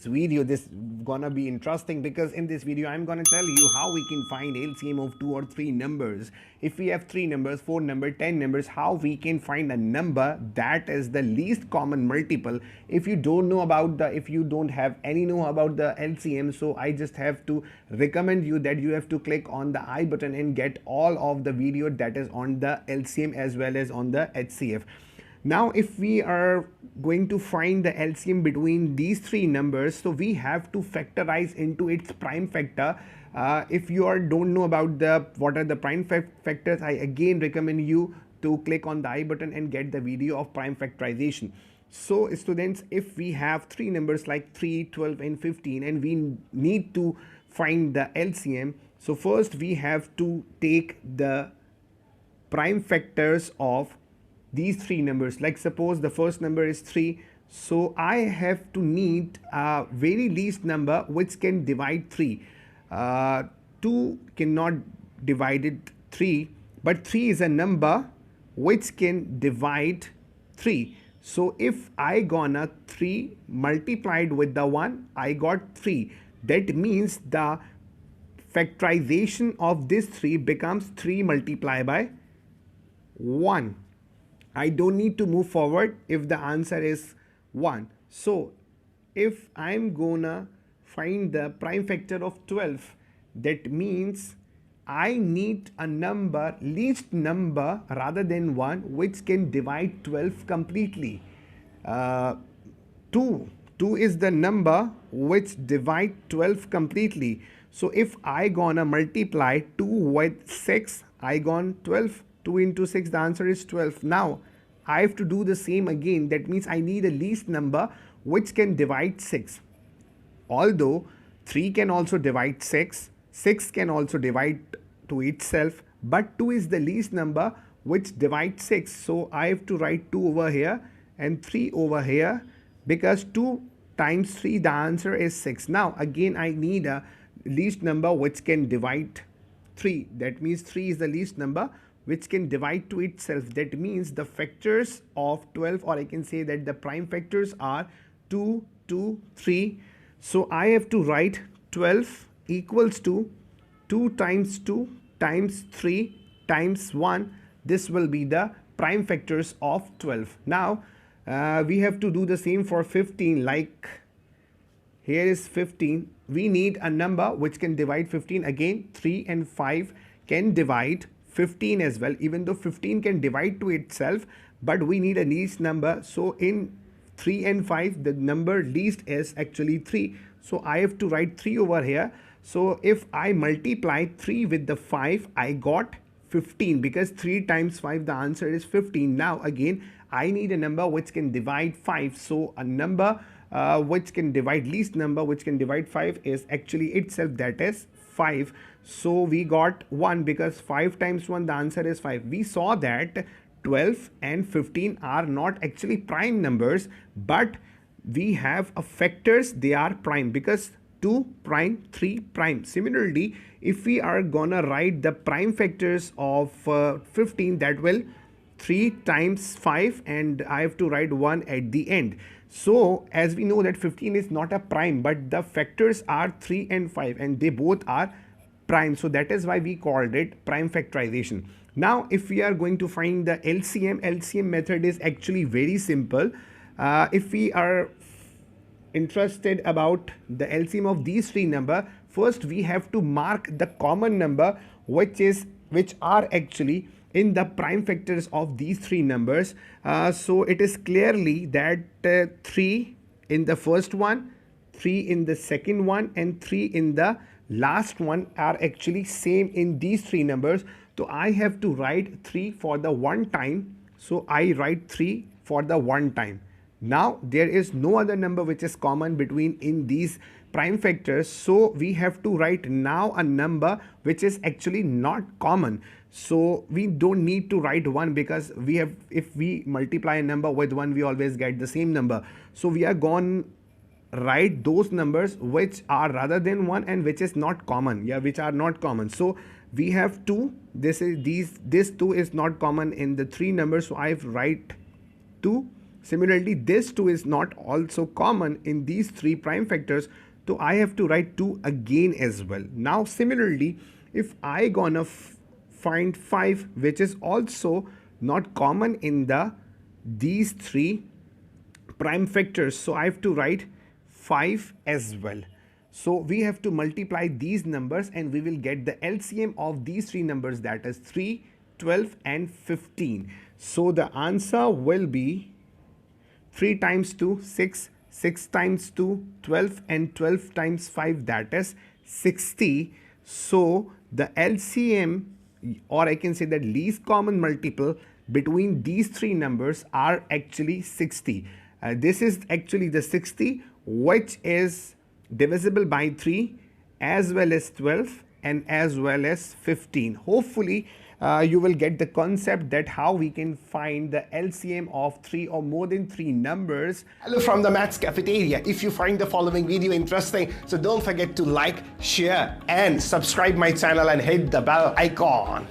video. This gonna be interesting because in this video I'm gonna tell you how we can find LCM of 2 or 3 numbers. If we have 3 numbers, 4 numbers, 10 numbers, how we can find a number that is the least common multiple. If you don't know about if you don't have any know about the LCM, so I just have to recommend you that you have to click on the I button and get all of the video that is on the LCM as well as on the HCF. Now, if we are going to find the LCM between these 3 numbers, so we have to factorize into its prime factor. If you don't know about what are the prime factors, I again recommend you to click on the I button and get the video of prime factorization. So students, if we have 3 numbers like 3, 12 and 15 and we need to find the LCM, so first we have to take the prime factors of these 3 numbers. Like suppose the first number is 3, so I have to need a very least number which can divide 3. 2 cannot divide it 3, but 3 is a number which can divide 3. So if I gonna 3 multiplied with the 1, I got 3. That means the factorization of this 3 becomes 3 multiplied by 1. I don't need to move forward if the answer is 1. So if I'm gonna find the prime factor of 12, that means I need a number, least number rather than 1, which can divide 12 completely. 2 is the number which divide 12 completely. So if I gonna multiply 2 with 6, I gonna 12. 2 into 6, the answer is 12. Now I have to do the same again. That means I need a least number which can divide 6. Although 3 can also divide 6, 6 can also divide to itself, but 2 is the least number which divides 6. So I have to write 2 over here and 3 over here, because 2 times 3, the answer is 6. Now again I need a least number which can divide 3. That means 3 is the least number which can divide to itself. That means the factors of 12, or I can say that the prime factors are 2, 2, 3. So I have to write 12 equals to 2 times 2 times 3 times 1. This will be the prime factors of 12. Now we have to do the same for 15. Like here is 15. We need a number which can divide 15. Again, 3 and 5 can divide 15 as well, even though 15 can divide to itself, but we need a least number. So in 3 and 5, the number least is actually 3. So I have to write 3 over here. So if I multiply 3 with the 5, I got 15, because 3 times 5, the answer is 15. Now again, I need a number which can divide 5. So a number which can divide, least number which can divide 5 is actually itself, that is 5. So we got 1, because 5 times 1, the answer is 5. We saw that 12 and 15 are not actually prime numbers, but we have a factors, they are prime, because 2 prime, 3 prime. Similarly, if we are gonna write the prime factors of 15, that will 3 times 5, and I have to write 1 at the end. So as we know that 15 is not a prime, but the factors are 3 and 5 and they both are prime. So that is why we called it prime factorization. Now if we are going to find the LCM method is actually very simple. If we are interested about the LCM of these 3 numbers, first we have to mark the common number which are actually in the prime factors of these 3 numbers. So it is clearly that 3 in the first one, 3 in the second one, and 3 in the last one are actually same in these 3 numbers. So I have to write 3 for the one time. So I write 3 for the one time. Now there is no other number which is common between in these prime factors. So we have to write now a number which is actually not common. So we don't need to write 1, because we have, if we multiply a number with 1, we always get the same number. So we are going write those numbers which are rather than 1 and which is not common, which are not common. So we have 2, this 2 is not common in the 3 numbers, so I write 2. Similarly, this 2 is not also common in these 3 prime factors, so I have to write 2 again as well. Now similarly, if I gonna find 5, which is also not common in these 3 prime factors, so I have to write 5 as well. So we have to multiply these numbers and we will get the LCM of these 3 numbers, that is 3, 12 and 15. So the answer will be 3 times 2, 6, 6 times 2, 12 and 12 times 5, that is 60. So the LCM, or I can say that least common multiple between these 3 numbers are actually 60. This is actually the 60 which is divisible by 3 as well as 12 and as well as 15. Hopefully you will get the concept that how we can find the LCM of 3 or more than 3 numbers. Hello from the Maths Cafeteria. If you find the following video interesting, so don't forget to like, share and subscribe my channel and hit the bell icon.